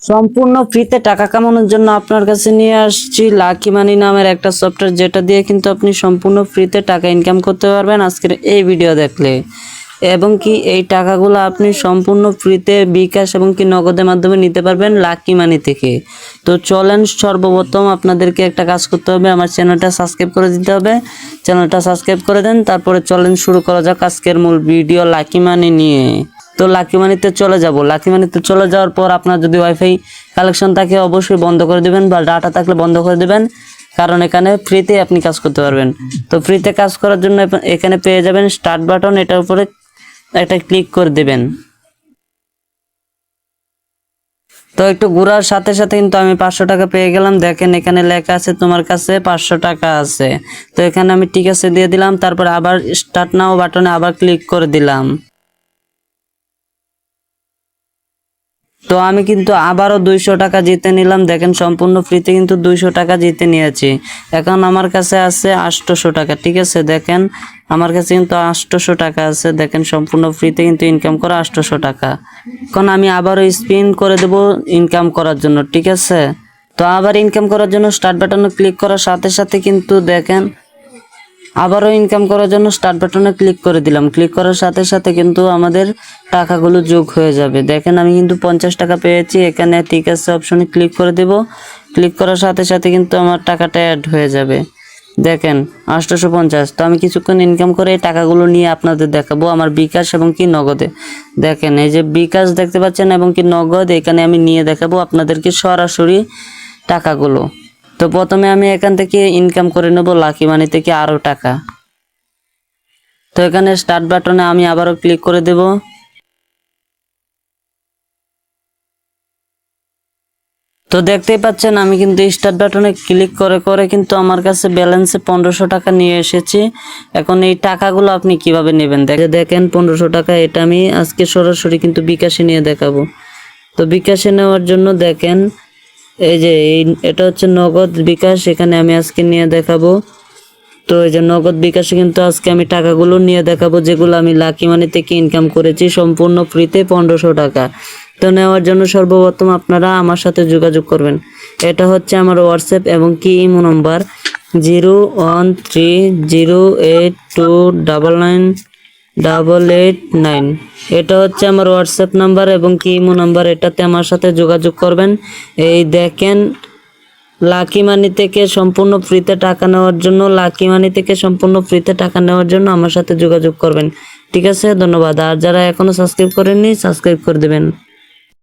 সম্পূর্ণ ফ্রিতে টাকা কামানোর জন্য আপনার কাছে নিয়ে আসছি লাকি মানি নামের একটা সফটওয়্যার, যেটা দিয়ে কিন্তু আপনি সম্পূর্ণ ফ্রিতে টাকা ইনকাম করতে পারবেন আজকের এই ভিডিও দেখলে। এবং কি এই টাকাগুলো আপনি সম্পূর্ণ ফ্রিতে বিকাশ এবং কি নগদের মাধ্যমে নিতে পারবেন লাকি মানি থেকে। তো চলেন, সর্বপ্রথম আপনাদেরকে একটা কাজ করতে হবে, আমার চ্যানেলটা সাবস্ক্রাইব করে দিতে হবে। চ্যানেলটা সাবস্ক্রাইব করে দেন, তারপরে চলেন শুরু করা যাক আজকের মূল ভিডিও লাকি মানি নিয়ে। তো লাকি মানিতে চলে যাব। লাকি মানিতে চলে যাওয়ার পর আপনার যদি ওয়াইফাই কালেকশন থাকে অবশ্যই বন্ধ করে দিবেন, বা ডাটা থাকলে বন্ধ করে দিবেন, কারণ এখানে ফ্রিতে আপনি কাজ করতে পারবেন। তো ফ্রিতে কাজ করার জন্য এখানে পেয়ে যাবেন স্টার্ট বাটন, এটার উপরে একটা ক্লিক করে দিবেন। তো একটু ঘোরার সাথে সাথে কিন্তু আমি 500 টাকা পেয়ে গেলাম। দেখেন এখানে লেখা আছে তোমার কাছে 500 টাকা আছে। তো এখানে আমি ঠিক আছে দিয়ে দিলাম, তারপর আবার স্টার্ট নাও বাটনে আবার ক্লিক করে দিলাম। তো আমি কিন্তু আবারও 200 টাকা জিতে নিলাম। দেখেন সম্পূর্ণ ফ্রিতে কিন্তু 200 টাকা জিতে নিয়েছি। এখন আমার কাছে আছে 800 টাকা। ঠিক আছে, দেখেন আমার কাছে কিন্তু 800 টাকা আছে। দেখেন সম্পূর্ণ ফ্রিতে কিন্তু ইনকাম করা 800 টাকা। এখন আমি আবারও স্পিন করে দেব ইনকাম করার জন্য। ঠিক আছে, তো আবার ইনকাম করার জন্য স্টার্ট বাটনে ক্লিক করার সাথে সাথে কিন্তু দেখেন আবারও ইনকাম করার জন্য স্টার্ট বাটনে ক্লিক করে দিলাম। ক্লিক করার সাথে সাথে কিন্তু আমাদের টাকাগুলো যোগ হয়ে যাবে। দেখেন আমি কিন্তু 50 টাকা পেয়েছি। এখানে ঠিক আছে অপশনে ক্লিক করে দেব। ক্লিক করার সাথে সাথে কিন্তু আমার টাকাটা অ্যাড হয়ে যাবে। দেখেন 850। তো আমি কিছুক্ষণ ইনকাম করে এই টাকাগুলো নিয়ে আপনাদের দেখাবো আমার বিকাশ এবং কি নগদে। দেখেন এই যে বিকাশ দেখতে পাচ্ছেন এবং কি নগদ, এখানে আমি নিয়ে দেখাবো আপনাদেরকে সরাসরি টাকাগুলো। তো প্রথমে আমি এখান থেকে ইনকাম করে নেব লাকি মানি থেকে আরও টাকা। তো এখানে স্টার্ট বাটনে আমি আবারও ক্লিক করে দেব। তো দেখতেই পাচ্ছেন আমি কিন্তু স্টার্ট বাটনে ক্লিক করে করে কিন্তু আমার কাছে ব্যালেন্সে 1500 টাকা নিয়ে এসেছি। এখন এই টাকাগুলো আপনি কিভাবে নেবেন দেখেন 1500 টাকা, এটা আমি আজকে সরাসরি কিন্তু বিকাশে নিয়ে দেখাবো। তো বিকাশে নেওয়ার জন্য দেখেন এই যে এটা হচ্ছে নগদ বিকাশ, এখানে আমি আজকে নিয়ে দেখাবো। তো এই যে নগদ বিকাশে কিন্তু আজকে আমি টাকাগুলো নিয়ে দেখাবো, যেগুলো আমি লাকি মানি থেকে ইনকাম করেছি সম্পূর্ণ ফ্রিতে 1500 টাকা। তো নেওয়ার জন্য সর্বপ্রথম আপনারা আমার সাথে যোগাযোগ করবেন। এটা হচ্ছে আমার হোয়াটসঅ্যাপ এবং কি ইমো নম্বর 013082998889। এটা হচ্ছে আমার হোয়াটসঅ্যাপ নাম্বার এবং কি ইমো নাম্বার, এটাতে আমার সাথে যোগাযোগ করবেন। এই দেখেন লাকি মানি থেকে সম্পূর্ণ ফ্রিতে টাকা নেওয়ার জন্য আমার সাথে যোগাযোগ করবেন। ঠিক আছে, ধন্যবাদ। আর যারা এখনো সাবস্ক্রাইব করেননি সাবস্ক্রাইব করে দেবেন।